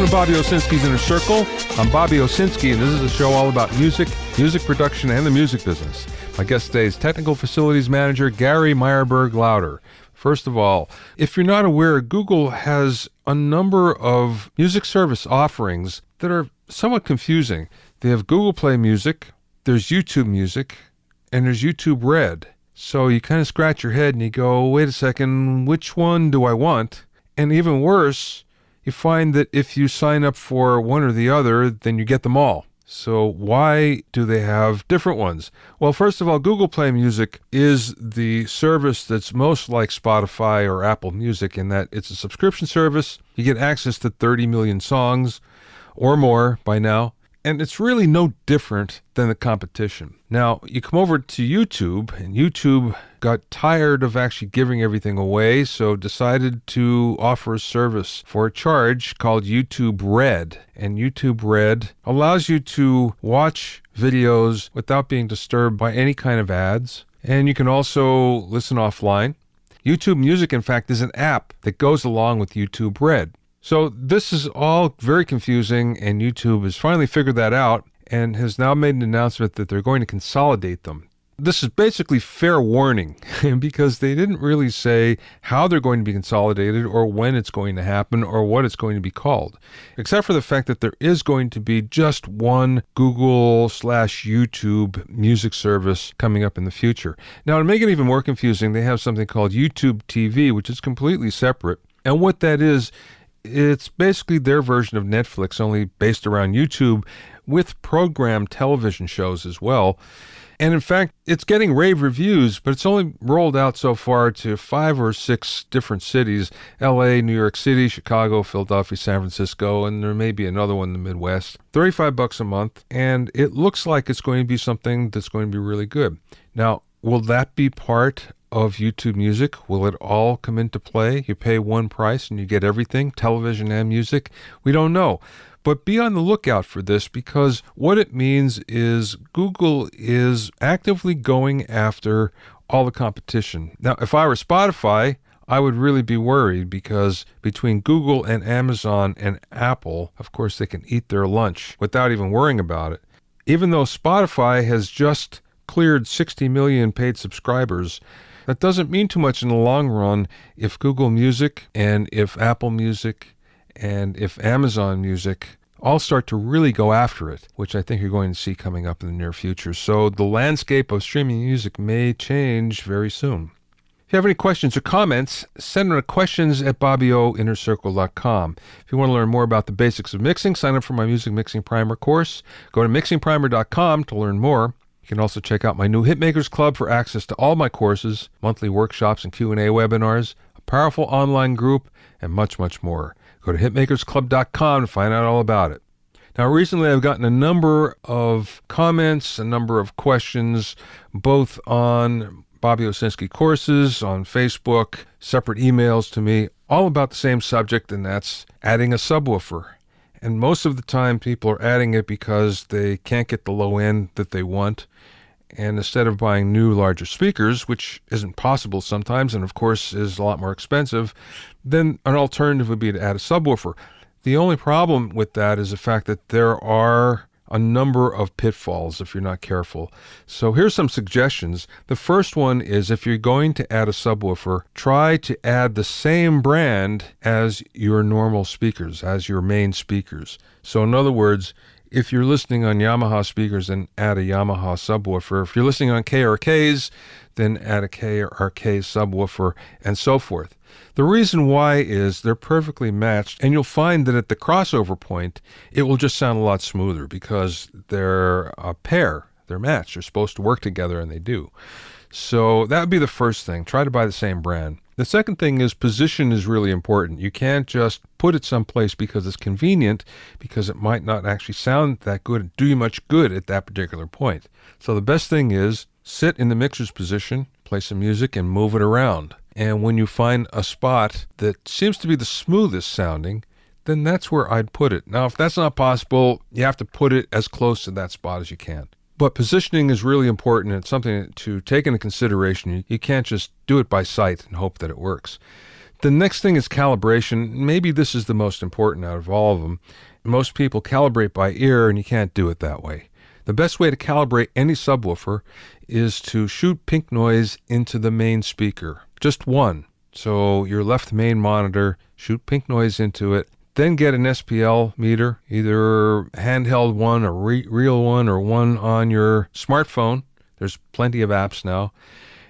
Welcome to Bobby Owsinski's Inner Circle. I'm Bobby Owsinski, and this is a show all about music, music production, and the music business. My guest today is Technical Facilities Manager Gary Myerberg-Lauter. First of all, if you're not aware, Google has a number of music service offerings that are somewhat confusing. They have Google Play Music, there's YouTube Music, and there's YouTube Red. So you kind of scratch your head and you go, wait a second, which one do I want? And even worse, you find that if you sign up for one or the other, then you get them all. So why do they have different ones? Well, first of all, Google Play Music is the service that's most like Spotify or Apple Music in that it's a subscription service. You get access to 30 million songs or more by now. And it's really no different than the competition. Now, you come over to YouTube, and YouTube got tired of actually giving everything away, so decided to offer a service for a charge called YouTube Red. And YouTube Red allows you to watch videos without being disturbed by any kind of ads. And you can also listen offline. YouTube Music, in fact, is an app that goes along with YouTube Red. So this is all very confusing, and YouTube has finally figured that out and has now made an announcement that they're going to consolidate them. This is basically fair warning because they didn't really say how they're going to be consolidated or when it's going to happen or what it's going to be called, except for the fact that there is going to be just one Google/YouTube music service coming up in the future. Now, to make it even more confusing, they have something called YouTube TV, which is completely separate. And what that is, it's basically their version of Netflix, only based around YouTube, with programmed television shows as well. And in fact, it's getting rave reviews, but it's only rolled out so far to 5 or 6 different cities: LA, New York City, Chicago, Philadelphia, San Francisco, and there may be another one in the Midwest. $35 a month, and it looks like it's going to be something that's going to be really good. Now, will that be part of YouTube Music? Will it all come into play? You pay one price and you get everything, television and music? We don't know. But be on the lookout for this, because what it means is Google is actively going after all the competition. Now, if I were Spotify, I would really be worried, because between Google and Amazon and Apple, of course, they can eat their lunch without even worrying about it. Even though Spotify has just cleared 60 million paid subscribers, that doesn't mean too much in the long run if Google Music and if Apple Music and if Amazon Music all start to really go after it, which I think you're going to see coming up in the near future. So the landscape of streaming music may change very soon. If you have any questions or comments, send them to questions@bobbyoinnercircle.com. If you want to learn more about the basics of mixing, sign up for my Music Mixing Primer course. Go to mixingprimer.com to learn more. You can also check out my new Hitmakers Club for access to all my courses, monthly workshops and Q&A webinars, a powerful online group, and much, much more. Go to hitmakersclub.com to find out all about it. Now, recently I've gotten a number of comments, a number of questions, both on Bobby Owsinski courses, on Facebook, separate emails to me, all about the same subject, and that's adding a subwoofer. And most of the time, people are adding it because they can't get the low end that they want. And instead of buying new, larger speakers, which isn't possible sometimes, and of course is a lot more expensive, then an alternative would be to add a subwoofer. The only problem with that is the fact that there are a number of pitfalls if you're not careful. So here's some suggestions. The first one is, if you're going to add a subwoofer, try to add the same brand as your normal speakers, as your main speakers. So in other words, if you're listening on Yamaha speakers, then add a Yamaha subwoofer. If you're listening on KRKs, then add a KRK subwoofer, and so forth. The reason why is they're perfectly matched, and you'll find that at the crossover point, it will just sound a lot smoother because they're a pair. They're matched. They're supposed to work together, and they do. So that would be the first thing. Try to buy the same brand. The second thing is position is really important. You can't just put it someplace because it's convenient, because it might not actually sound that good, do you much good at that particular point. So the best thing is sit in the mixer's position, play some music, and move it around. And when you find a spot that seems to be the smoothest sounding, then that's where I'd put it. Now, if that's not possible, you have to put it as close to that spot as you can. But positioning is really important. It's something to take into consideration. You can't just do it by sight and hope that it works. The next thing is calibration. Maybe this is the most important out of all of them. Most people calibrate by ear, and you can't do it that way. The best way to calibrate any subwoofer is to shoot pink noise into the main speaker. Just one. So your left main monitor, shoot pink noise into it, then get an SPL meter, either handheld one, a real one, or one on your smartphone. There's plenty of apps now.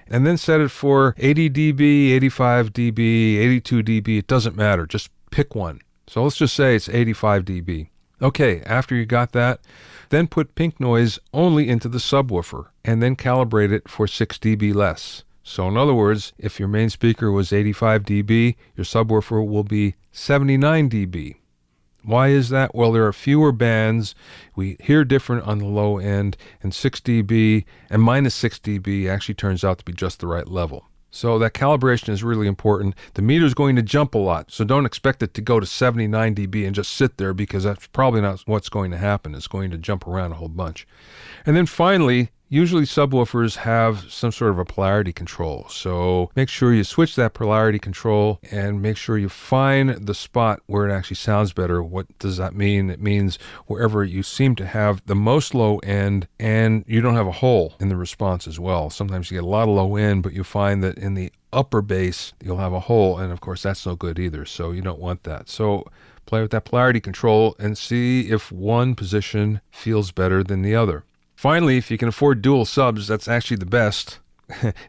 And then set it for 80 dB, 85 dB, 82 dB. It doesn't matter. Just pick one. So let's just say it's 85 dB. Okay, after you got that, then put pink noise only into the subwoofer and then calibrate it for 6 dB less. So in other words, if your main speaker was 85 dB, your subwoofer will be 79 dB. Why is that? Well, there are fewer bands. We hear different on the low end, and 6 dB and minus 6 dB actually turns out to be just the right level. So that calibration is really important. The meter is going to jump a lot, so don't expect it to go to 79 dB and just sit there, because that's probably not what's going to happen. It's going to jump around a whole bunch. And then finally, usually subwoofers have some sort of a polarity control. So make sure you switch that polarity control and make sure you find the spot where it actually sounds better. What does that mean? It means wherever you seem to have the most low end and you don't have a hole in the response as well. Sometimes you get a lot of low end, but you find that in the upper bass you'll have a hole, and of course that's no good either, so you don't want that. So play with that polarity control and see if one position feels better than the other. Finally, if you can afford dual subs, that's actually the best.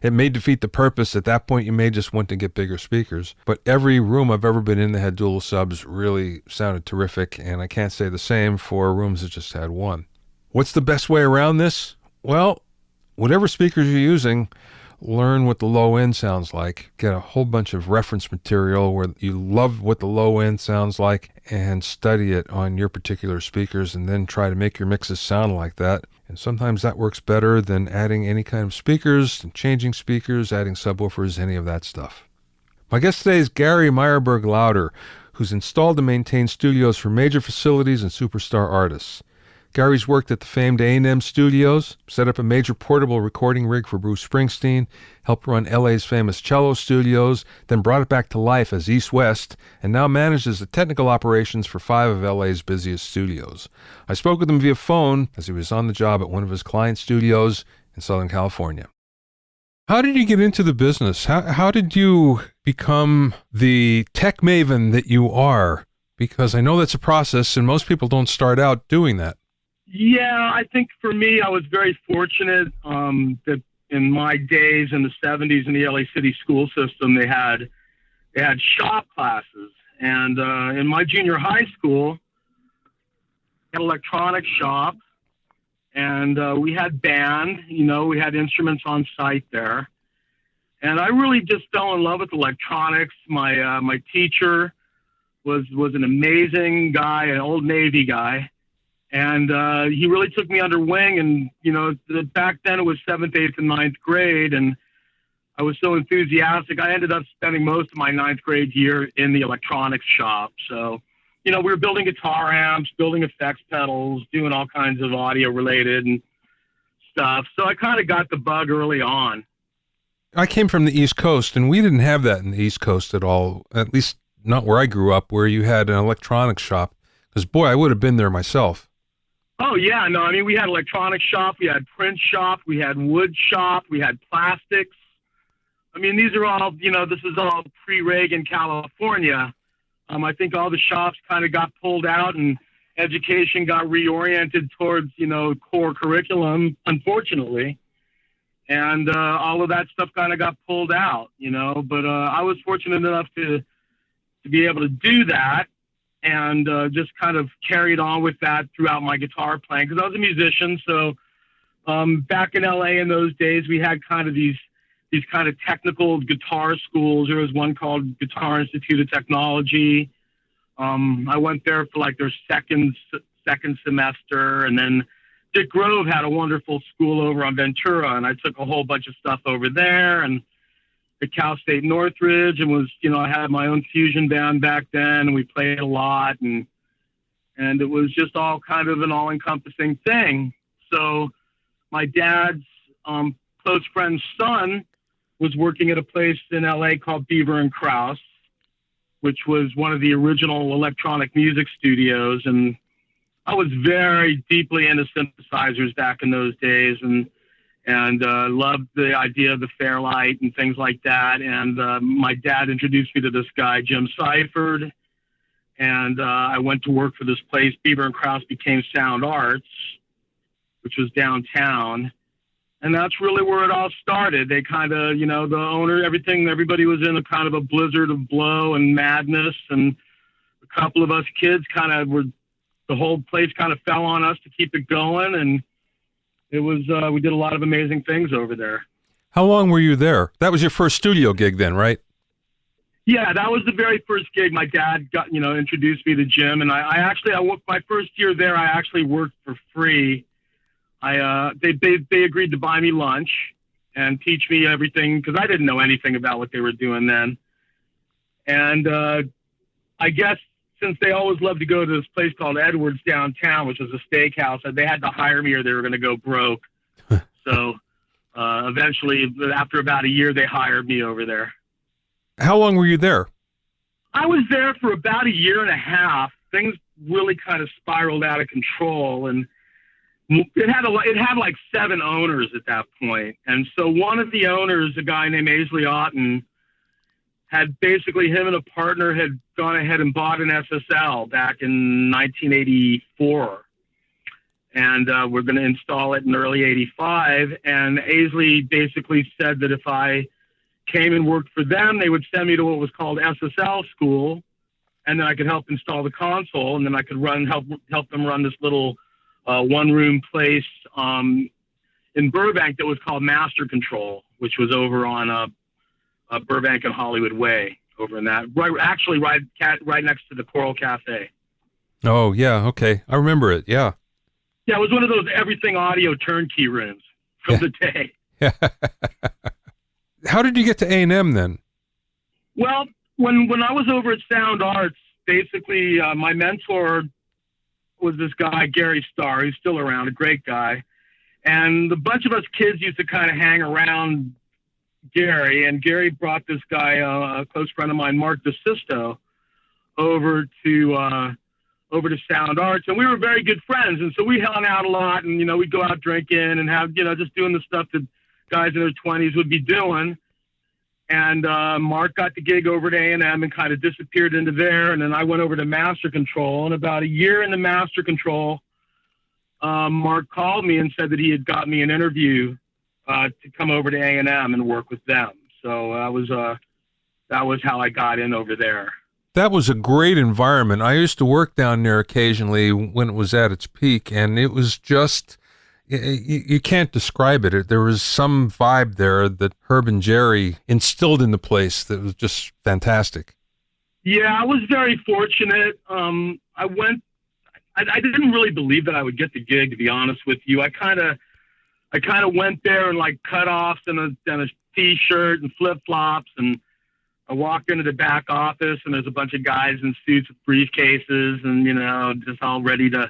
It may defeat the purpose. At that point, you may just want to get bigger speakers. But every room I've ever been in that had dual subs really sounded terrific, and I can't say the same for rooms that just had one. What's the best way around this? Well, whatever speakers you're using, learn what the low end sounds like. Get a whole bunch of reference material where you love what the low end sounds like and study it on your particular speakers, and then try to make your mixes sound like that. And sometimes that works better than adding any kind of speakers, changing speakers, adding subwoofers, any of that stuff. My guest today is Gary Myerberg-Lauter, who's installed and maintained studios for major facilities and superstar artists. Gary's worked at the famed A&M Studios, set up a major portable recording rig for Bruce Springsteen, helped run LA's famous cello studios, then brought it back to life as East West, and now manages the technical operations for 5 of LA's busiest studios. I spoke with him via phone as he was on the job at one of his client studios in Southern California. How did you get into the business? How did you become the tech maven that you are? Because I know that's a process, and most people don't start out doing that. Yeah, I think for me, I was very fortunate that in my days in the 70s in the LA City school system, they had shop classes. And in my junior high school, we had an electronics shop, and we had band, we had instruments on site there. And I really just fell in love with electronics. My teacher was an amazing guy, an old Navy guy. And he really took me under wing. And, back then it was 7th, 8th, and 9th grade. And I was so enthusiastic. I ended up spending most of my 9th grade year in the electronics shop. So, we were building guitar amps, building effects pedals, doing all kinds of audio related and stuff. So I kind of got the bug early on. I came from the East Coast, and we didn't have that in the East Coast at all, at least not where I grew up, where you had an electronics shop. Because, boy, I would have been there myself. Oh, yeah. No, we had electronics shop, we had print shop, we had wood shop, we had plastics. These are all, this is all pre-Reagan California. I think all the shops kind of got pulled out and education got reoriented towards, core curriculum, unfortunately. And all of that stuff kind of got pulled out, But I was fortunate enough to be able to do that. And just kind of carried on with that throughout my guitar playing, because I was a musician. So back in LA in those days, we had kind of these kind of technical guitar schools. There was one called Guitar Institute of Technology. I went there for like their second semester, and then Dick Grove had a wonderful school over on Ventura, and I took a whole bunch of stuff over there. And at Cal State Northridge, and was, I had my own fusion band back then, and we played a lot, and it was just all kind of an all-encompassing thing. So my dad's close friend's son was working at a place in LA called Beaver and Krause, which was one of the original electronic music studios. And I was very deeply into synthesizers back in those days, and loved the idea of the Fairlight and things like that. And my dad introduced me to this guy, Jim Seifert, and I went to work for this place. Bieber and Krause became Sound Arts, which was downtown. And that's really where it all started. They kind of, the owner, everybody was in a kind of a blizzard of blow and madness. And a couple of us kids the whole place kind of fell on us to keep it going. And it was, we did a lot of amazing things over there. How long were you there? That was your first studio gig then, right? Yeah, that was the very first gig. My dad introduced me to Jim. And I my first year there, I actually worked for free. They agreed to buy me lunch and teach me everything, because I didn't know anything about what they were doing then. And I guess since they always loved to go to this place called Edwards downtown, which was a steakhouse, they had to hire me or they were going to go broke. So eventually, after about a year, they hired me over there. How long were you there? I was there for about a year and a half. Things really kind of spiraled out of control, and it had like 7 owners at that point. And so one of the owners, a guy named Aisley Otten, had basically, him and a partner had gone ahead and bought an SSL back in 1984. And we're going to install it in early 85. And Aisley basically said that if I came and worked for them, they would send me to what was called SSL school. And then I could help install the console. And then I could help them run this little one-room place in Burbank that was called Master Control, which was over on Burbank and Hollywood Way, over in that, right next to the Coral Cafe. Oh, yeah, okay. I remember it, yeah. Yeah, it was one of those everything audio turnkey rooms from the day. How did you get to A&M then? Well, when I was over at Sound Arts, basically my mentor was this guy, Gary Starr, who's still around, a great guy. And a bunch of us kids used to kind of hang around Gary, and Gary brought this guy, a close friend of mine, Mark DeSisto, over to Sound Arts, and we were very good friends. And so we hung out a lot, and we'd go out drinking and have just doing the stuff that guys in their 20s would be doing. And Mark got the gig over at A&M and kind of disappeared into there. And then I went over to Master Control, and about a year into Master Control, Mark called me and said that he had got me an interview to come over to A&M and work with them. So that was how I got in over there. That was a great environment. I used to work down there occasionally when it was at its peak, and it was just, you can't describe it. There was some vibe there that Herb and Jerry instilled in the place that was just fantastic. Yeah, I was very fortunate. I didn't really believe that I would get the gig, to be honest with you. I kind of went there in like cutoffs and a t-shirt and flip-flops, and I walked into the back office, and there's a bunch of guys in suits with briefcases and, just all ready to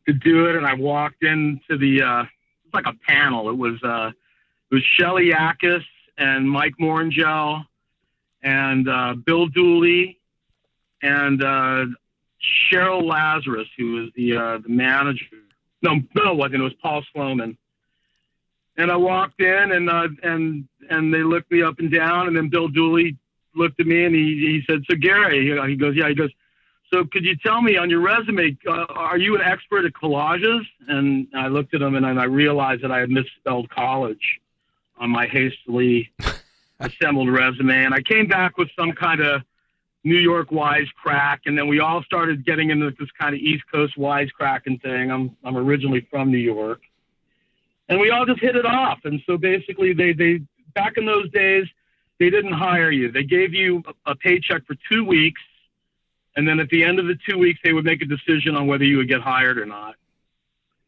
do it. And I walked into it's like a panel. It was Shelley Yakis and Mike Morangel and Bill Dooley and Cheryl Lazarus, who was the manager. No, it wasn't. It was Paul Sloman. And I walked in, and they looked me up and down, and then Bill Dooley looked at me, and he said, "So Gary," he goes, "Yeah," he goes, "So could you tell me on your resume, are you an expert at collages?" And I looked at him, and I realized that I had misspelled college on my hastily assembled resume. And I came back with some kind of New York wisecrack, and then we all started getting into this kind of East Coast wisecracking thing. I'm originally from New York. And we all just hit it off. And so basically they back in those days, they didn't hire you. They gave you a paycheck for 2 weeks. And then at the end of the 2 weeks, they would make a decision on whether you would get hired or not.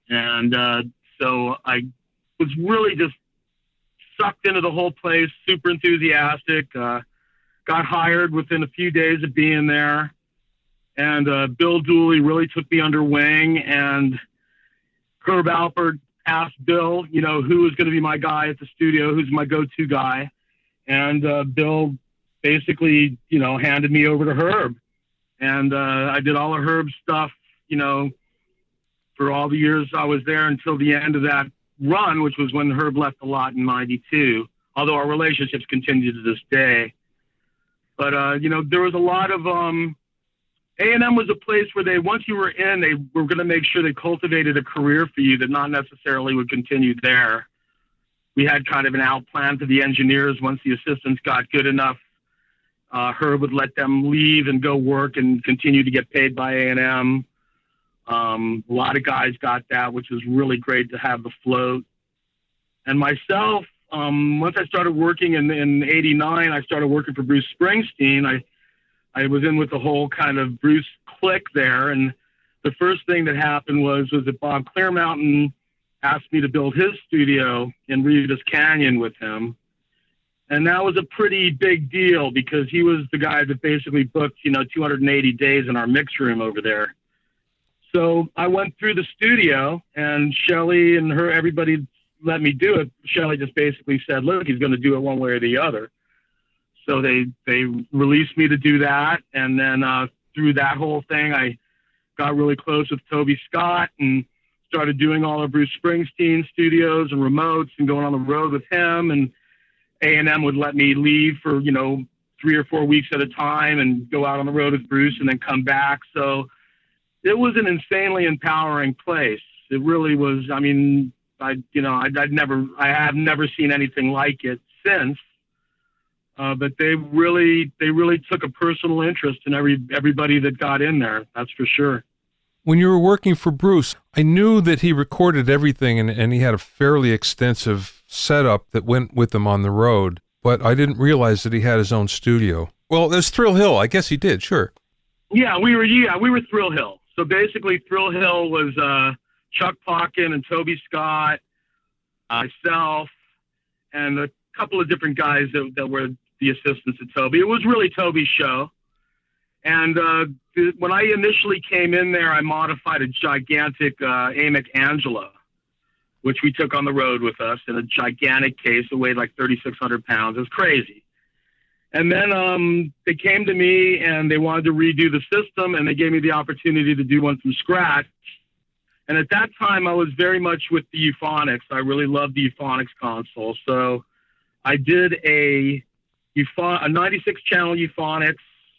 And so I was really just sucked into the whole place, super enthusiastic, got hired within a few days of being there. And Bill Dooley really took me under wing, and Herb Alpert asked Bill, who was going to be my guy at the studio, who's my go-to guy. And Bill basically, handed me over to Herb. And I did all of Herb's stuff, for all the years I was there until the end of that run, which was when Herb left the lot in '92, although our relationships continue to this day. But, there was a lot of, A&M was a place where once you were in, they were going to make sure they cultivated a career for you that not necessarily would continue there. We had kind of an out plan for the engineers. Once the assistants got good enough, Herb would let them leave and go work and continue to get paid by A&M. A lot of guys got that, which was really great to have the float. And myself, once I started working in '89, I started working for Bruce Springsteen. I was in with the whole kind of Bruce clique there. And the first thing that happened was that Bob Clearmountain asked me to build his studio in Reeves Canyon with him. And that was a pretty big deal because he was the guy that basically booked, 280 days in our mix room over there. So I went through the studio, and Shelley and everybody let me do it. Shelley just basically said, look, he's going to do it one way or the other. So they released me to do that. And then through that whole thing, I got really close with Toby Scott and started doing all of Bruce Springsteen studios and remotes and going on the road with him. And A&M would let me leave for, 3 or 4 weeks at a time and go out on the road with Bruce and then come back. So it was an insanely empowering place. It really was. I mean, I have never seen anything like it since. But they really took a personal interest in everybody that got in there. That's for sure. When you were working for Bruce, I knew that he recorded everything and he had a fairly extensive setup that went with him on the road, but I didn't realize that he had his own studio. Well, there's Thrill Hill. I guess he did, sure. Yeah, we were Thrill Hill. So basically Thrill Hill was Chuck Plotkin and Toby Scott, myself, and a couple of different guys that were the assistants to Toby. It was really Toby's show. And when I initially came in there, I modified a gigantic Amec Angela, which we took on the road with us in a gigantic case. It weighed like 3,600 pounds. It was crazy. And then they came to me and they wanted to redo the system, and they gave me the opportunity to do one from scratch. And at that time, I was very much with the Euphonics. I really loved the Euphonics console. So I did a 96-channel Euphonics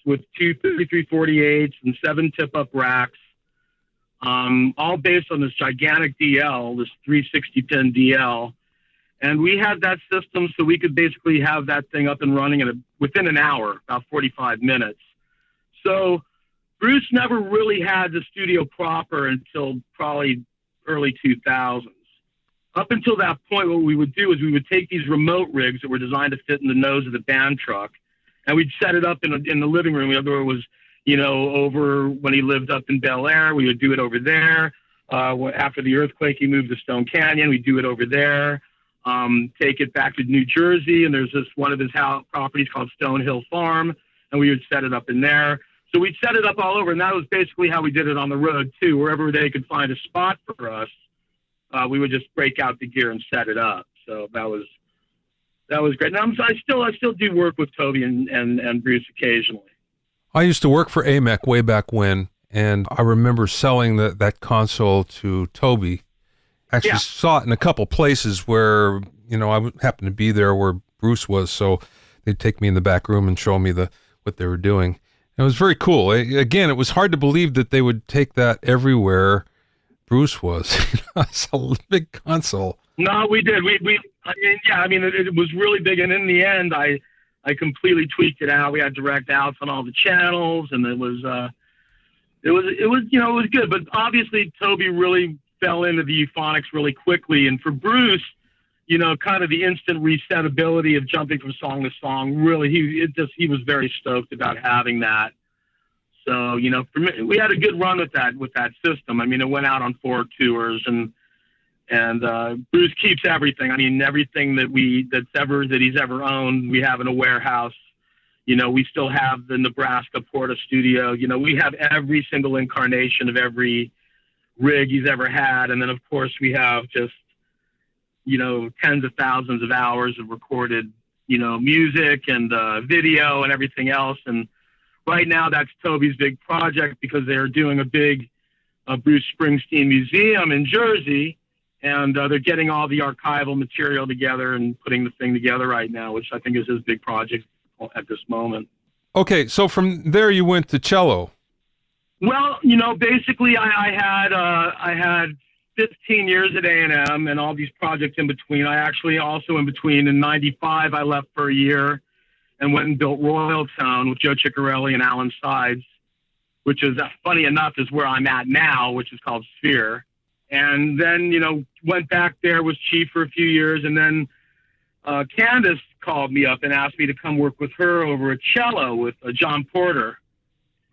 with 2 3348s and 7 tip-up racks, all based on this gigantic DL, this 360-pin DL. And we had that system so we could basically have that thing up and running within an hour, about 45 minutes. So Bruce never really had the studio proper until probably early 2000s. Up until that point, what we would do is we would take these remote rigs that were designed to fit in the nose of the band truck, and we'd set it up in the living room. Whether it was, over when he lived up in Bel Air, we would do it over there. After the earthquake, he moved to Stone Canyon. We'd do it over there. Take it back to New Jersey, and there's one of his properties called Stone Hill Farm, and we would set it up in there. So we'd set it up all over, and that was basically how we did it on the road, too. Wherever they could find a spot for us, we would just break out the gear and set it up. So that was great. And I still do work with Toby and Bruce occasionally. I used to work for AMEC way back when, and I remember selling that console to Toby. Actually saw it in a couple places where, I happened to be there where Bruce was, so they'd take me in the back room and show me what they were doing. It was very cool. Again, it was hard to believe that they would take that everywhere Bruce was. It's a big console. No, we did. It was really big, and in the end, I completely tweaked it out. We had direct outs on all the channels, and it was good. But obviously, Toby really fell into the euphonics really quickly, and for Bruce, kind of the instant resetability of jumping from song to song. Really, he was very stoked about having that. So, for me, we had a good run with that system. I mean, it went out on 4 tours, and Bruce keeps everything. I mean, everything that he's ever owned, we have in a warehouse. We still have the Nebraska Porta studio. We have every single incarnation of every rig he's ever had. And then, of course, we have just, tens of thousands of hours of recorded music and video and everything else. And right now that's Toby's big project, because they're doing a big Bruce Springsteen museum in Jersey, and they're getting all the archival material together and putting the thing together right now, which I think is his big project at this moment. Okay, so from there you went to cello. Well, basically I had 15 years at A&M and all these projects in between. I actually also in between, in 95, I left for a year and went and built Royal Tone with Joe Ciccarelli and Alan Sides, which is, funny enough, is where I'm at now, which is called Sphere. And then, went back there, was chief for a few years. And then Candace called me up and asked me to come work with her over at cello with John Porter.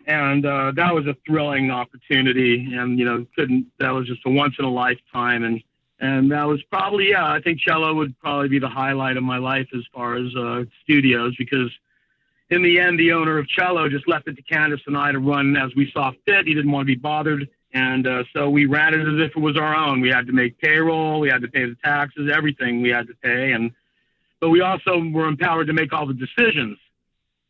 And that was a thrilling opportunity. And, that was just a once in a lifetime. And that was probably, I think cello would probably be the highlight of my life as far as studios, because in the end, the owner of cello just left it to Candace and I to run as we saw fit. He didn't want to be bothered. And so we ran it as if it was our own. We had to make payroll. We had to pay the taxes, everything we had to pay. But we also were empowered to make all the decisions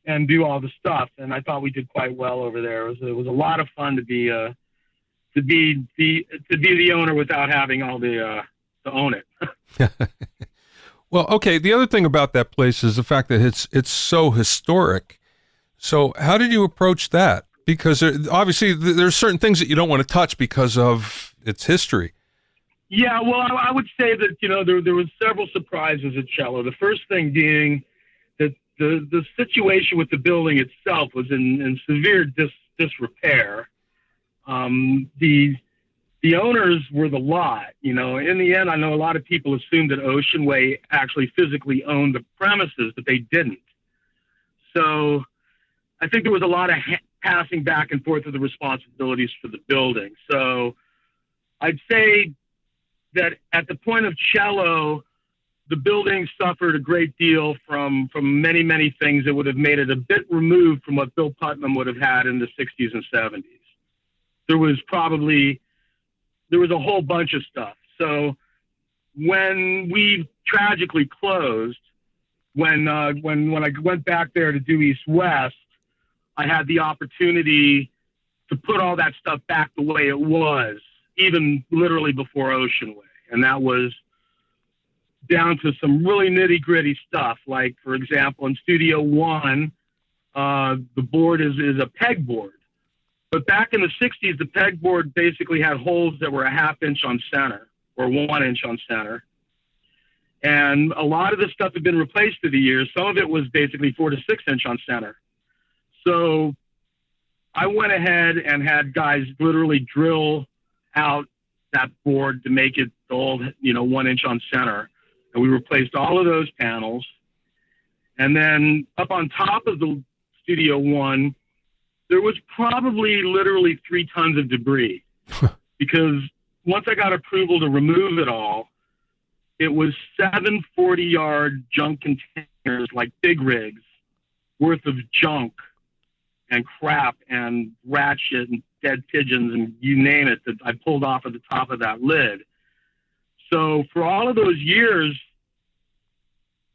and do all the stuff. And I thought we did quite well over there. It was a lot of fun to be the owner without having all to own it. Well, okay. The other thing about that place is the fact that it's so historic. So how did you approach that? Because obviously there's certain things that you don't want to touch because of its history. Yeah, well, I would say that, there was several surprises at cello. The first thing being that the situation with the building itself was in severe disrepair. The owners were the lot. In the end, I know a lot of people assumed that Ocean Way actually physically owned the premises, but they didn't. So I think there was a lot of passing back and forth of the responsibilities for the building. So I'd say that at the point of cello, the building suffered a great deal from many, many things that would have made it a bit removed from what Bill Putnam would have had in the 60s and 70s. There was a whole bunch of stuff. So when we tragically closed, when I went back there to do East West, I had the opportunity to put all that stuff back the way it was, even literally before Ocean Way. And that was down to some really nitty gritty stuff. Like, for example, in Studio One, the board is a pegboard. But back in the 60s, the pegboard basically had holes that were a ½ inch on center or 1 inch on center. And a lot of this stuff had been replaced through the years. Some of it was basically 4 to 6 inch on center. So I went ahead and had guys literally drill out that board to make it the old, 1 inch on center. And we replaced all of those panels. And then up on top of the Studio One, there was probably literally 3 tons of debris because once I got approval to remove it all, it was 7 40-yard junk containers, like big rigs, worth of junk and crap and rat shit and dead pigeons and you name it that I pulled off at the top of that lid. So for all of those years,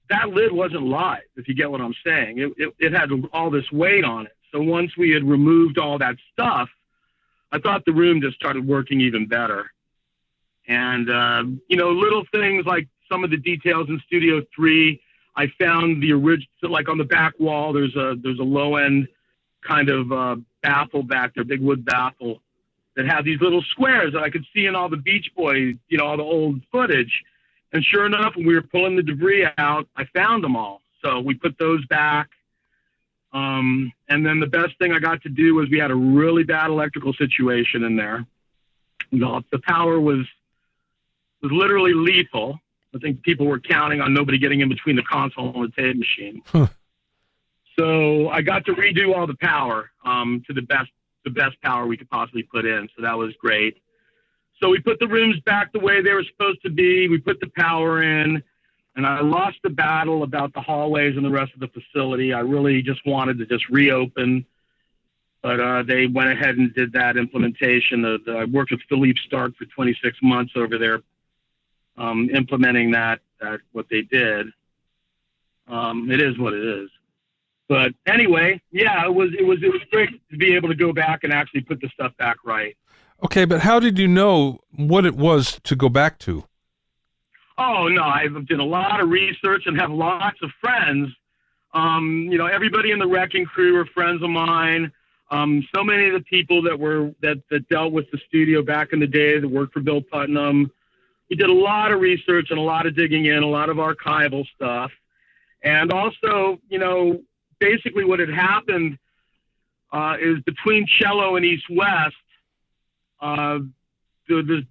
that lid wasn't live, if you get what I'm saying. It had all this weight on it. So once we had removed all that stuff, I thought the room just started working even better. And, little things like some of the details in Studio 3, I found the original, like on the back wall, there's a low end kind of baffle back there, big wood baffle that had these little squares that I could see in all the Beach Boys, all the old footage. And sure enough, when we were pulling the debris out, I found them all. So we put those back. And then the best thing I got to do was we had a really bad electrical situation in there. The power was literally lethal. I think people were counting on nobody getting in between the console and the tape machine. So I got to redo all the power to the best power we could possibly put in. So that was great. So we put the rooms back the way they were supposed to be. We put the power in. And I lost the battle about the hallways and the rest of the facility. I really just wanted to just reopen. But they went ahead and did that implementation. I worked with Philippe Stark for 26 months over there implementing that what they did. It is what it is. But anyway, yeah, it was great to be able to go back and actually put the stuff back right. Okay, but how did you know what it was to go back to? Oh no, I've done a lot of research and have lots of friends. Everybody in the wrecking crew are friends of mine. So many of the people that dealt with the studio back in the day that worked for Bill Putnam. We did a lot of research and a lot of digging in, a lot of archival stuff. And also, basically what had happened is between Cello and East West, the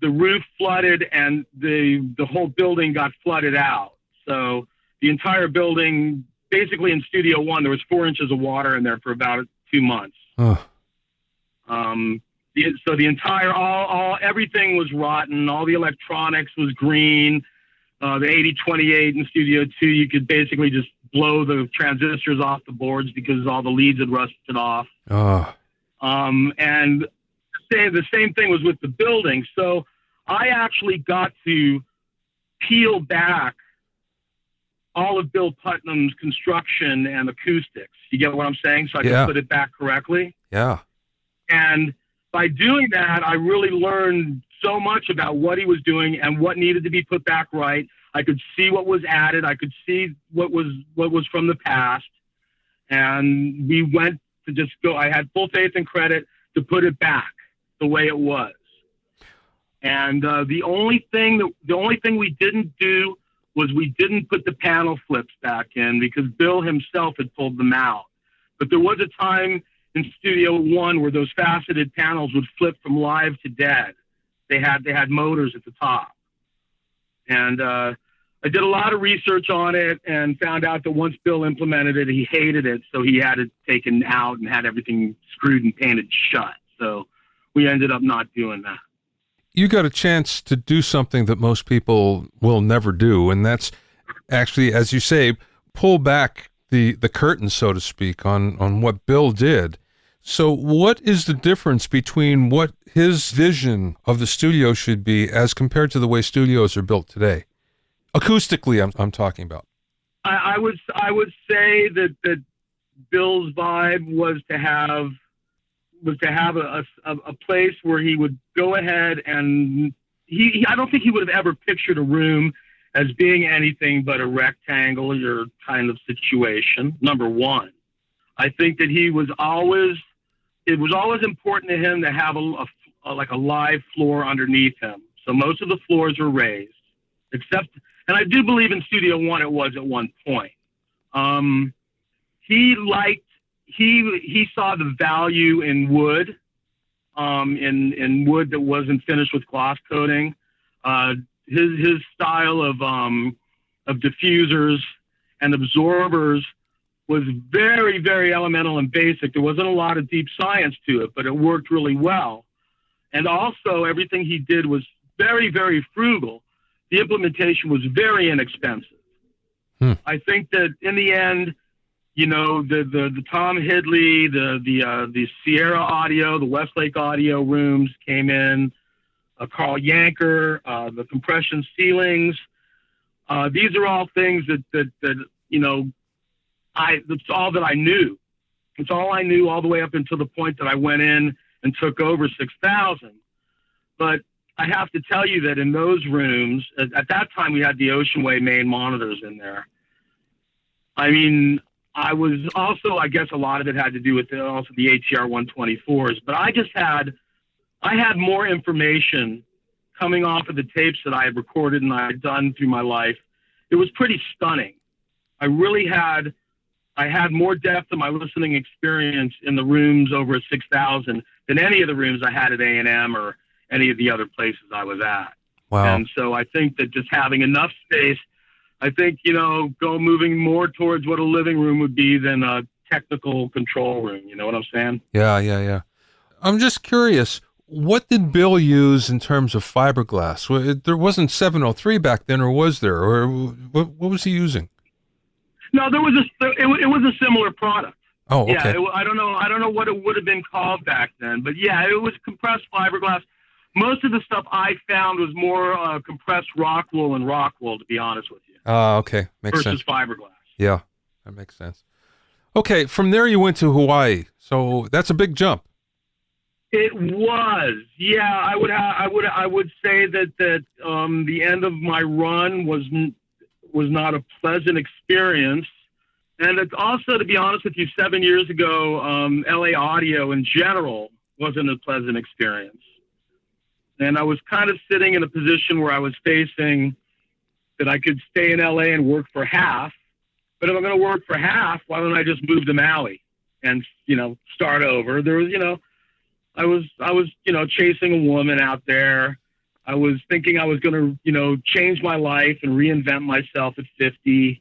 roof flooded and the whole building got flooded out. So the entire building, basically in Studio One, there was 4 inches of water in there for about 2 months. Oh. So the entire, everything was rotten. All the electronics was green. The 8028 in Studio 2, you could basically just blow the transistors off the boards because all the leads had rusted off. Oh. And the same thing was with the building. So I actually got to peel back all of Bill Putnam's construction and acoustics. You get what I'm saying? So I could put it back correctly. Yeah. And by doing that, I really learned so much about what he was doing and what needed to be put back right. I could see what was added. I could see what was from the past. And we went to just go. I had full faith and credit to put it back the way it was. And the only thing we didn't do was we didn't put the panel flips back in because Bill himself had pulled them out. But there was a time in Studio One where those faceted panels would flip from live to dead. They had motors at the top. And I did a lot of research on it and found out that once Bill implemented it, he hated it. So he had it taken out and had everything screwed and painted shut. So we ended up not doing that. You got a chance to do something that most people will never do, and that's actually, as you say, pull back the curtain, so to speak, on what Bill did. So what is the difference between what his vision of the studio should be as compared to the way studios are built today? Acoustically, I'm talking about. I would say that Bill's vibe was to have a place where he would go ahead and I don't think he would have ever pictured a room as being anything but a rectangular kind of situation. Number one, I think that it was always important to him to have a live floor underneath him. So most of the floors were raised, and I do believe in Studio One it was at one point. He saw the value in wood, in wood that wasn't finished with gloss coating. His style of diffusers and absorbers was very, very elemental and basic. There wasn't a lot of deep science to it, but it worked really well. And also everything he did was very, very frugal. The implementation was very inexpensive. I think that in the end, the Tom Hidley, the Sierra Audio, the Westlake Audio rooms came in, Carl Yanker, the compression ceilings. These are all things that that's all that I knew. It's all I knew all the way up until the point that I went in and took over 6,000. But I have to tell you that in those rooms, at that time we had the Oceanway main monitors in there. I mean, I was also, I guess a lot of it had to do with the ATR 124s, but I had more information coming off of the tapes that I had recorded and I had done through my life. It was pretty stunning. I had more depth of my listening experience in the rooms over at 6,000 than any of the rooms I had at A&M or any of the other places I was at. Wow. And so I think that just having enough space, I think, moving more towards what a living room would be than a technical control room. You know what I'm saying? Yeah. I'm just curious, what did Bill use in terms of fiberglass? There wasn't 703 back then, or was there? Or what was he using? No, it was a similar product. Oh, okay. Yeah, I don't know what it would have been called back then, but yeah, it was compressed fiberglass. Most of the stuff I found was more compressed rock wool and rock wool, to be honest with you. Okay, makes sense. Versus fiberglass. Yeah. That makes sense. Okay, from there you went to Hawaii. So that's a big jump. It was, yeah. I would say that the end of my run was not a pleasant experience, and it's also, to be honest with you, 7 years ago, LA audio in general wasn't a pleasant experience, and I was kind of sitting in a position where I was facing that I could stay in LA and work for half, but if I'm going to work for half, why don't I just move to Maui and start over? There was I was, chasing a woman out there. I was thinking I was going to, change my life and reinvent myself at 50.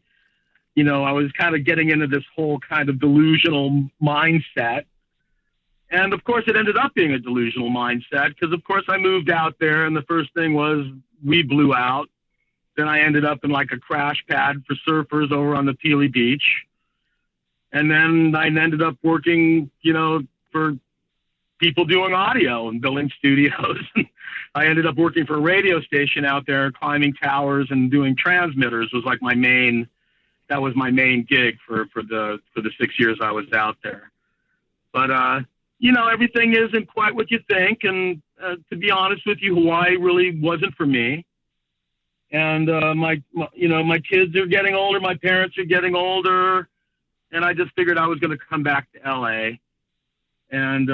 I was kind of getting into this whole kind of delusional mindset. And of course, it ended up being a delusional mindset because, of course, I moved out there and the first thing was we blew out. Then I ended up in like a crash pad for surfers over on the Peely Beach. And then I ended up working, for people doing audio and building studios. I ended up working for a radio station out there, climbing towers and doing transmitters was like my main gig for the 6 years I was out there. But, everything isn't quite what you think. And to be honest with you, Hawaii really wasn't for me. And my kids are getting older. My parents are getting older. And I just figured I was going to come back to LA. And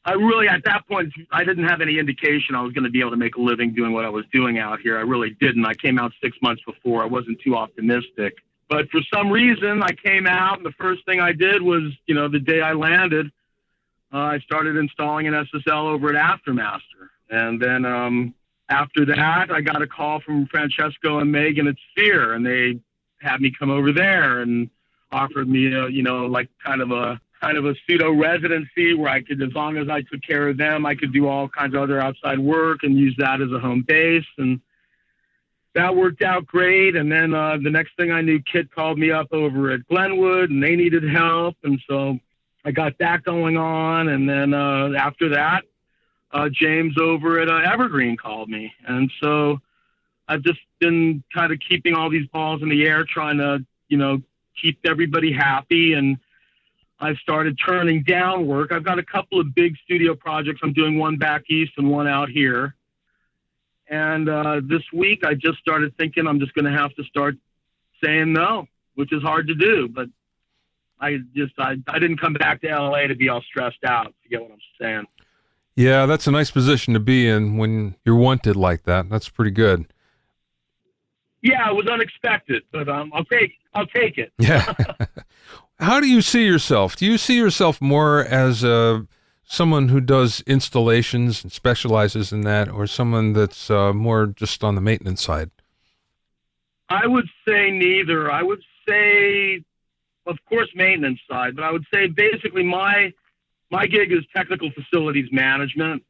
I really, at that point, I didn't have any indication I was going to be able to make a living doing what I was doing out here. I really didn't. I came out 6 months before. I wasn't too optimistic. But for some reason, I came out, and the first thing I did was, the day I landed, I started installing an SSL over at Aftermaster. And then after that, I got a call from Francesco and Megan at Sphere, and they had me come over there and offered me, like kind of a pseudo residency where I could, as long as I took care of them, I could do all kinds of other outside work and use that as a home base. And that worked out great. And then the next thing I knew, Kit called me up over at Glenwood and they needed help. And so I got that going on. And then after that, James over at Evergreen called me. And so I've just been kind of keeping all these balls in the air, trying to, keep everybody happy. And I've started turning down work. I've got a couple of big studio projects. I'm doing one back east and one out here. And this week I just started thinking I'm just going to have to start saying no, which is hard to do. But I didn't come back to LA to be all stressed out, if you get what I'm saying. Yeah, that's a nice position to be in when you're wanted like that. That's pretty good. Yeah, it was unexpected, but I'll take it. Yeah. How do you see yourself? Do you see yourself more as someone who does installations and specializes in that, or someone that's more just on the maintenance side? I would say neither. I would say, of course, maintenance side, but I would say basically my gig is technical facilities management.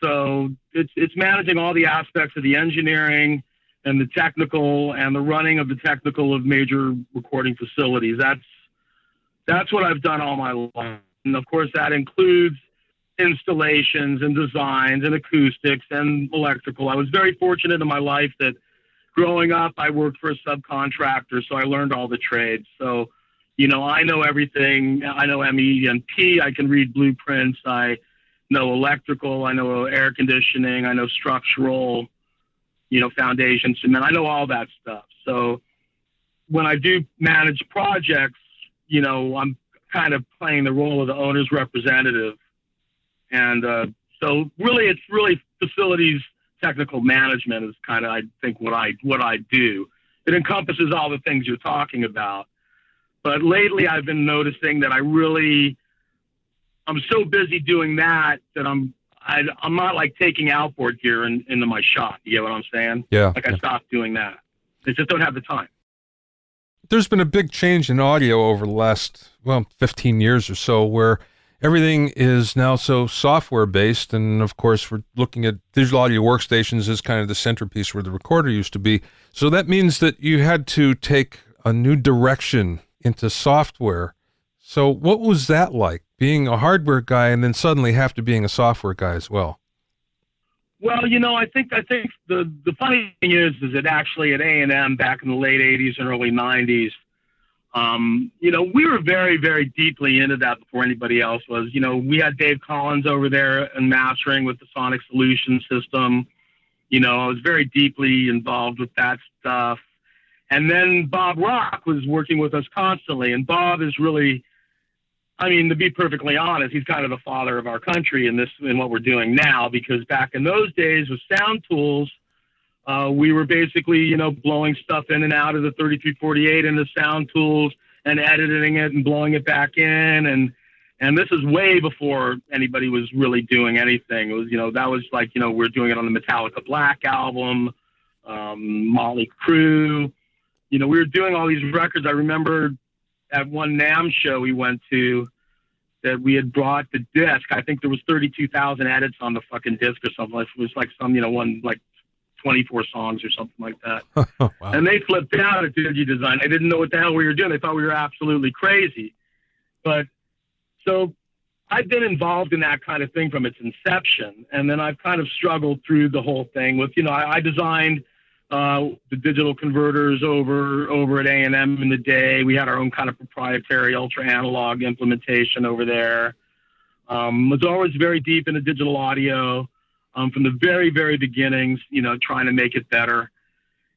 So it's managing all the aspects of the engineering and the technical and the running of the technical of major recording facilities. That's what I've done all my life. And of course that includes installations and designs and acoustics and electrical. I was very fortunate in my life that growing up, I worked for a subcontractor, so I learned all the trades. So, I know everything. I know MEP, I can read blueprints. I know electrical, I know air conditioning, I know structural, foundation cement. I know all that stuff. So when I do manage projects, I'm kind of playing the role of the owner's representative. And so it's really facilities technical management is kind of, I think, what I do. It encompasses all the things you're talking about. But lately I've been noticing that I'm so busy doing that I'm not like taking outboard gear into my shop. You get what I'm saying? Yeah. I stopped doing that. I just don't have the time. There's been a big change in audio over the last, 15 years or so, where everything is now so software based. And of course, we're looking at digital audio workstations as kind of the centerpiece where the recorder used to be. So that means that you had to take a new direction into software. So what was that like, being a hardware guy and then suddenly have to being a software guy as well? Well, I think the funny thing is that actually at A&M back in the late '80s and early '90s, we were very, very deeply into that before anybody else was. We had Dave Collins over there and mastering with the Sonic Solution system. I was very deeply involved with that stuff. And then Bob Rock was working with us constantly. And Bob is really, to be perfectly honest, he's kind of the father of our country in what we're doing now, because back in those days with sound tools, we were basically, blowing stuff in and out of the 3348 into sound tools and editing it and blowing it back in. And this is way before anybody was really doing anything. It was, that was like, we're doing it on the Metallica Black album, Motley Crue. We were doing all these records. I remember at one NAMM show we went to that we had brought the disc. I think there was 32,000 edits on the fucking disc or something. It was like some, one, like 24 songs or something like that. Wow. And they flipped out at DigiDesign. They didn't know what the hell we were doing. They thought we were absolutely crazy. But so I've been involved in that kind of thing from its inception. And then I've kind of struggled through the whole thing with, I designed the digital converters over at A&M in the day. We had our own kind of proprietary ultra analog implementation over there. Was always very deep into digital audio from the very, very beginnings, trying to make it better.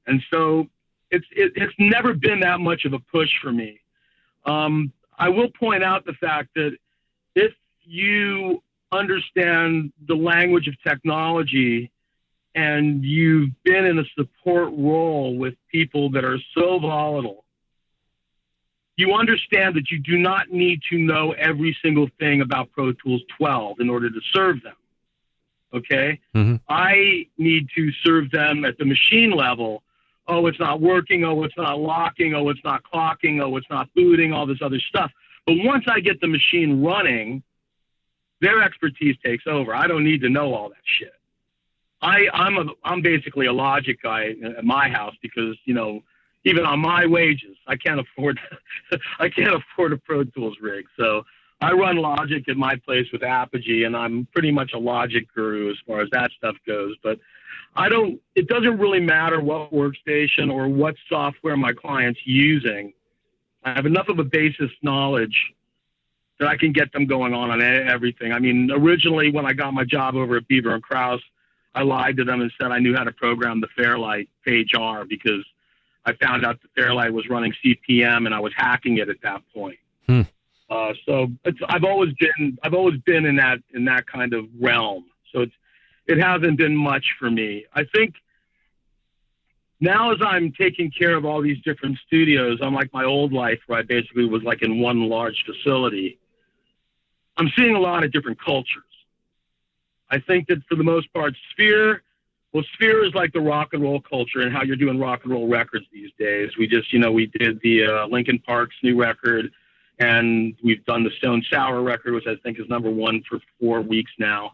And so it's never been that much of a push for me. I will point out the fact that if you understand the language of technology and you've been in a support role with people that are so volatile, you understand that you do not need to know every single thing about Pro Tools 12 in order to serve them. Okay? Mm-hmm. I need to serve them at the machine level. Oh, it's not working. Oh, it's not locking. Oh, it's not clocking. Oh, it's not booting, all this other stuff. But once I get the machine running, their expertise takes over. I don't need to know all that shit. I'm basically a logic guy at my house because, even on my wages, I can't afford a Pro Tools rig. So I run Logic at my place with Apogee, and I'm pretty much a Logic guru as far as that stuff goes. But it doesn't really matter what workstation or what software my client's using. I have enough of a basis knowledge that I can get them going on everything. Originally when I got my job over at Beaver and Krause, I lied to them and said I knew how to program the Fairlight Page R because I found out the Fairlight was running CPM and I was hacking it at that point. So I've always been in that kind of realm. So it hasn't been much for me. I think now as I'm taking care of all these different studios, unlike my old life where I basically was like in one large facility, I'm seeing a lot of different cultures. I think that for the most part, Sphere is like the rock and roll culture and how you're doing rock and roll records these days. We just, we did the Linkin Park's new record, and we've done the Stone Sour record, which I think is #1 for 4 weeks now.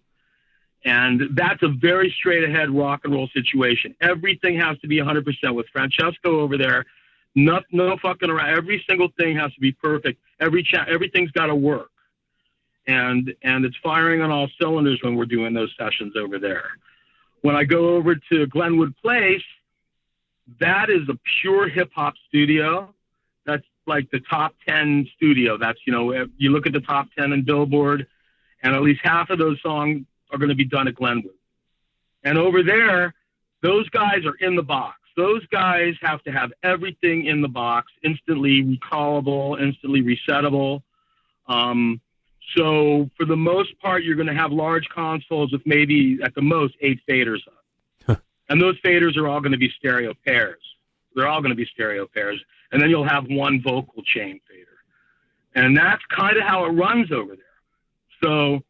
And that's a very straight ahead rock and roll situation. Everything has to be 100% with Francesco over there. No fucking around. Every single thing has to be perfect. Everything's got to work. And it's firing on all cylinders when we're doing those sessions over there. When I go over to Glenwood Place, that is a pure hip hop studio. That's like the top 10 studio. That's, you look at the top 10 in Billboard, and at least half of those songs are going to be done at Glenwood. And over there, those guys are in the box. Those guys have to have everything in the box, instantly recallable, instantly resettable. So for the most part, you're going to have large consoles with maybe at the most 8 faders up. And those faders are all going to be stereo pairs. They're all going to be stereo pairs. And then you'll have one vocal chain fader. And that's kind of how it runs over there. So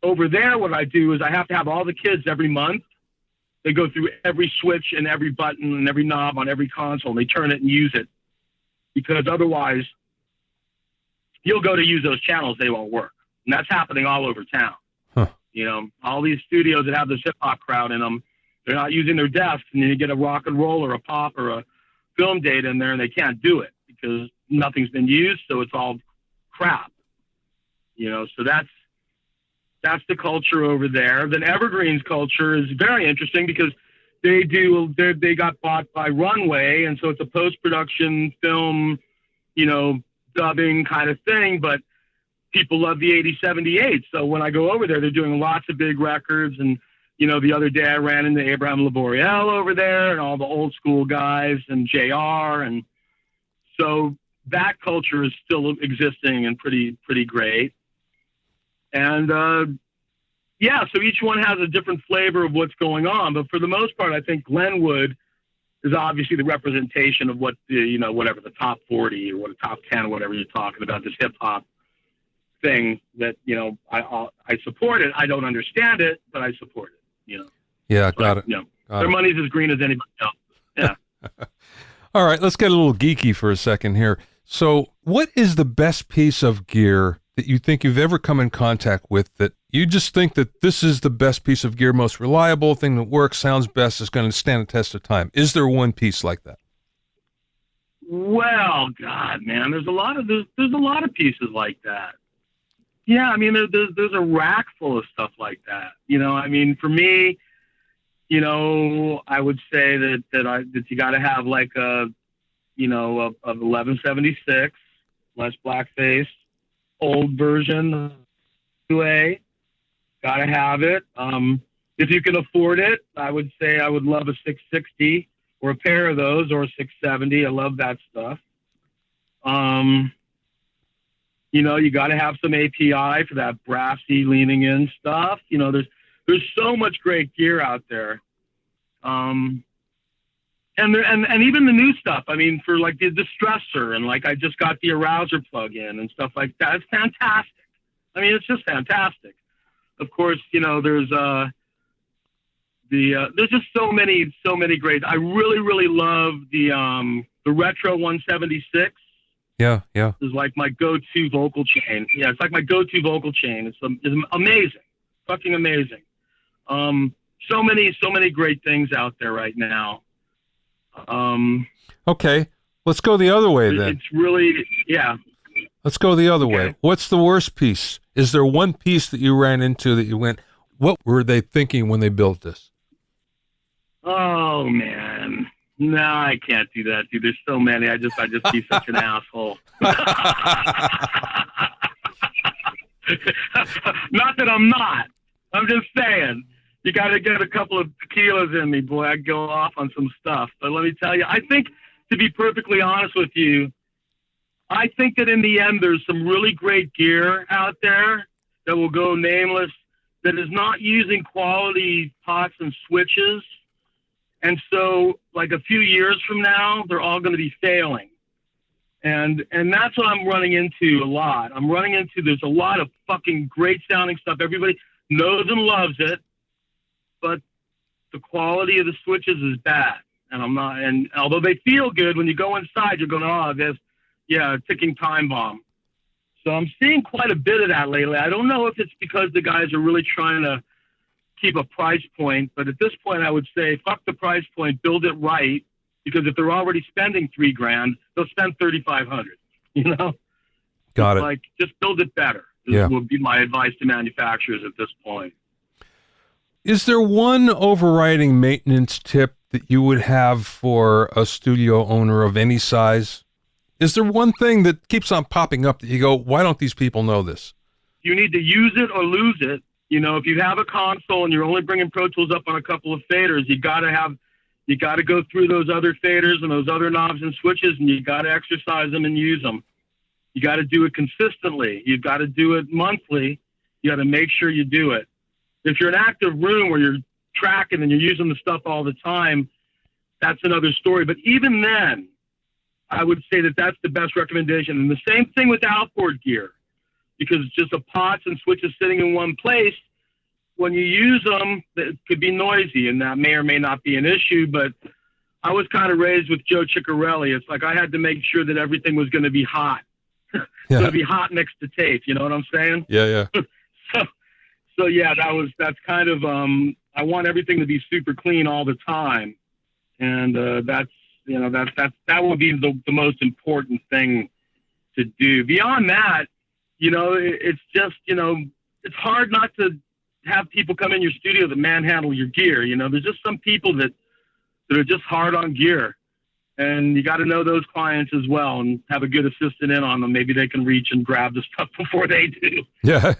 over there, what I do is I have to have all the kids every month. They go through every switch and every button and every knob on every console. And they turn it and use it. Because otherwise, you'll go to use those channels, they won't work. And that's happening all over town. Huh. All these studios that have this hip-hop crowd in them, they're not using their desks, and then you get a rock and roll or a pop or a film data in there, and they can't do it because nothing's been used, so it's all crap. So That's the culture over there. Then Evergreen's culture is very interesting because they got bought by Runway, and so it's a post-production film, dubbing kind of thing, but people love the 8078. So when I go over there, they're doing lots of big records. And, the other day I ran into Abraham Laboriel over there and all the old school guys and JR. And so that culture is still existing and pretty great. And, so each one has a different flavor of what's going on. But for the most part, I think Glenwood is obviously the representation of what whatever the top 40 or what a top 10 or whatever you're talking about, this hip hop thing that, I support it. I don't understand it, but I support it, Yeah, got it. Their money's as green as anybody else. Yeah. All right, let's get a little geeky for a second here. So what is the best piece of gear that you think you've ever come in contact with that you just think that this is the best piece of gear, most reliable thing that works, sounds best, is going to stand the test of time? Is there one piece like that? Well, God, man, there's a lot of pieces like that. Yeah, I mean, there's a rack full of stuff like that. For me, I would say that you got to have like a 1176, less blackface, old version, 2A. Got to have it. If you can afford it, I would say I would love a 660 or a pair of those, or a 670. I love that stuff. You got to have some API for that brassy leaning in stuff. There's so much great gear out there. And even the new stuff. I mean, for like the stressor, and like I just got the arouser plug-in and stuff like that. It's fantastic. I mean, it's just fantastic. Of course, there's just so many great. I really love the Retro 176. Yeah. Is like my go-to vocal chain. Yeah, it's like my go-to vocal chain. It's amazing, fucking amazing. So many great things out there right now. Okay, let's go the other way then. It's really, yeah. Let's go the other way. What's the worst piece? Is there one piece that you ran into that you went, what were they thinking when they built this? Oh man. No, I can't do that, dude. There's so many. I just be such an asshole. Not that I'm not. I'm just saying. You got to get a couple of tequilas in me, boy. I go off on some stuff. But let me tell you, I think, to be perfectly honest with you, I think that in the end, there's some really great gear out there that will go nameless that is not using quality pots and switches. And so, like a few years from now, they're all going to be failing. And that's what I'm running into a lot. There's a lot of fucking great sounding stuff. Everybody knows and loves it, but the quality of the switches is bad. And although they feel good, when you go inside, you're going, oh, ticking time bomb. So I'm seeing quite a bit of that lately. I don't know if it's because the guys are really trying to keep a price point, but at this point I would say fuck the price point, build it right, because if they're already spending $3,000, they'll spend $3,500. Got it. Like, just build it better. Yeah. Would be my advice to manufacturers at this point. Is there one overriding maintenance tip that you would have for a studio owner of any size? Is there one thing that keeps on popping up that you go, why don't these people know this? You need to use it or lose it. If you have a console and you're only bringing Pro Tools up on a couple of faders, you got to go through those other faders and those other knobs and switches, and you got to exercise them and use them. You got to do it consistently. You've got to do it monthly. You got to make sure you do it. If you're an active room where you're tracking and you're using the stuff all the time, that's another story. But even then, I would say that that's the best recommendation. And the same thing with outboard gear, because just the pots and switches sitting in one place, when you use them, it could be noisy, and that may or may not be an issue. But I was kind of raised with Joe Ciccarelli. It's like I had to make sure that everything was going to be hot. It's going to be hot next to tape. You know what I'm saying? Yeah. So yeah, that's kind of, I want everything to be super clean all the time. And that would be the most important thing to do. Beyond that, it's just, it's hard not to have people come in your studio that manhandle your gear. You know, there's just some people that are just hard on gear, and you got to know those clients as well and have a good assistant in on them. Maybe they can reach and grab the stuff before they do. Yeah.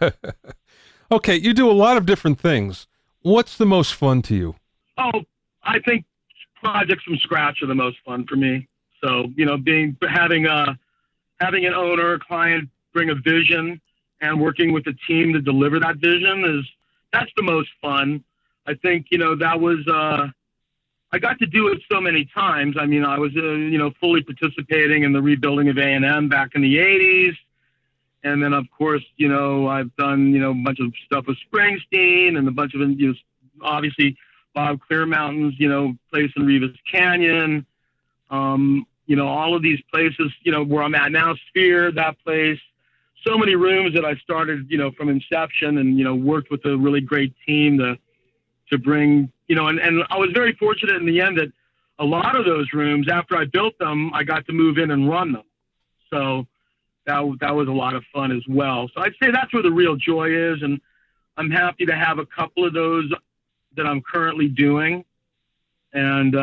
Okay, you do a lot of different things. What's the most fun to you? Oh, I think projects from scratch are the most fun for me. So, you know, having an owner, a client bring a vision and working with a team to deliver that vision that's the most fun. I think, you know, that was, I got to do it so many times. I mean, I was, you know, fully participating in the rebuilding of A&M back in the 80s. And then, of course, you know, I've done, you know, a bunch of stuff with Springsteen and a bunch of, you know, obviously Bob Clearmountain's, you know, place in Revis Canyon. You know, all of these places, you know, where I'm at now, Sphere, that place. So many rooms that I started, you know, from inception and, you know, worked with a really great team to bring, you know, and I was very fortunate in the end that a lot of those rooms, after I built them, I got to move in and run them. So that was a lot of fun as well. So I'd say that's where the real joy is. And I'm happy to have a couple of those that I'm currently doing, and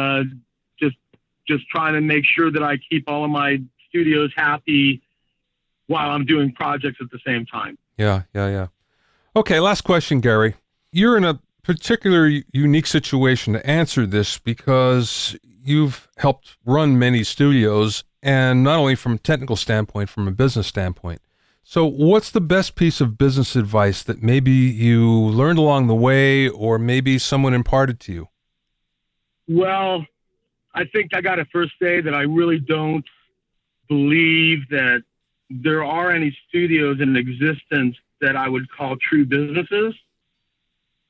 just trying to make sure that I keep all of my studios happy while I'm doing projects at the same time. Yeah. Okay, last question, Gary. You're in a particular unique situation to answer this because you've helped run many studios, and not only from a technical standpoint, from a business standpoint. So what's the best piece of business advice that maybe you learned along the way or maybe someone imparted to you? Well, I think I got to first say that I really don't believe that there are any studios in existence that I would call true businesses.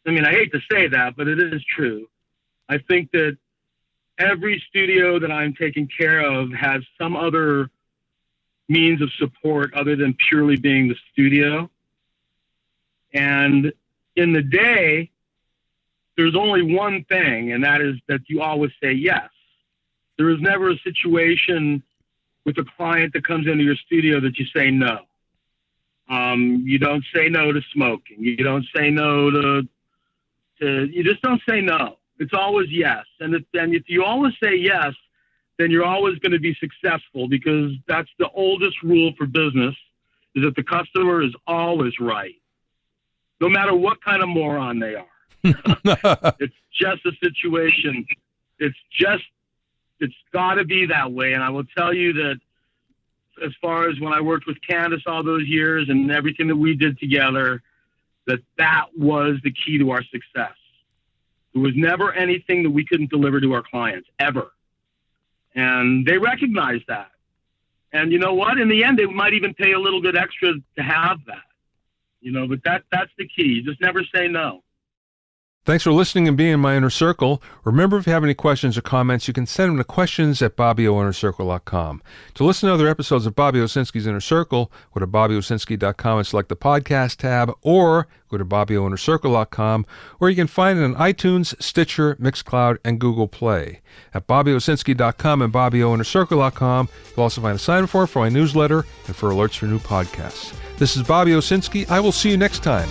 I mean, I hate to say that, but it is true. I think that every studio that I'm taking care of has some other means of support other than purely being the studio. And in the day, there's only one thing, and that is that you always say yes. There is never a situation with a client that comes into your studio that you say no. You don't say no to smoking. You don't say no to you just don't say no. It's always yes. And if you always say yes, then you're always going to be successful, because that's the oldest rule for business, is that the customer is always right, no matter what kind of moron they are. It's just a situation. It's got to be that way. And I will tell you that as far as when I worked with Candace all those years and everything that we did together, that was the key to our success. There was never anything that we couldn't deliver to our clients, ever. And they recognized that. And you know what? In the end, they might even pay a little bit extra to have that. You know, but that's the key. You just never say no. Thanks for listening and being in my inner circle. Remember, if you have any questions or comments, you can send them to questions@BobbyOInnerCircle.com. To listen to other episodes of Bobby Owsinski's Inner Circle, go to BobbyOwsinski.com and select the podcast tab, or go to BobbyOInnerCircle.com, or you can find it on iTunes, Stitcher, Mixcloud, and Google Play. At BobbyOwsinski.com and BobbyOInnerCircle.com, you'll also find a sign-up form for my newsletter and for alerts for new podcasts. This is Bobby Owsinski. I will see you next time.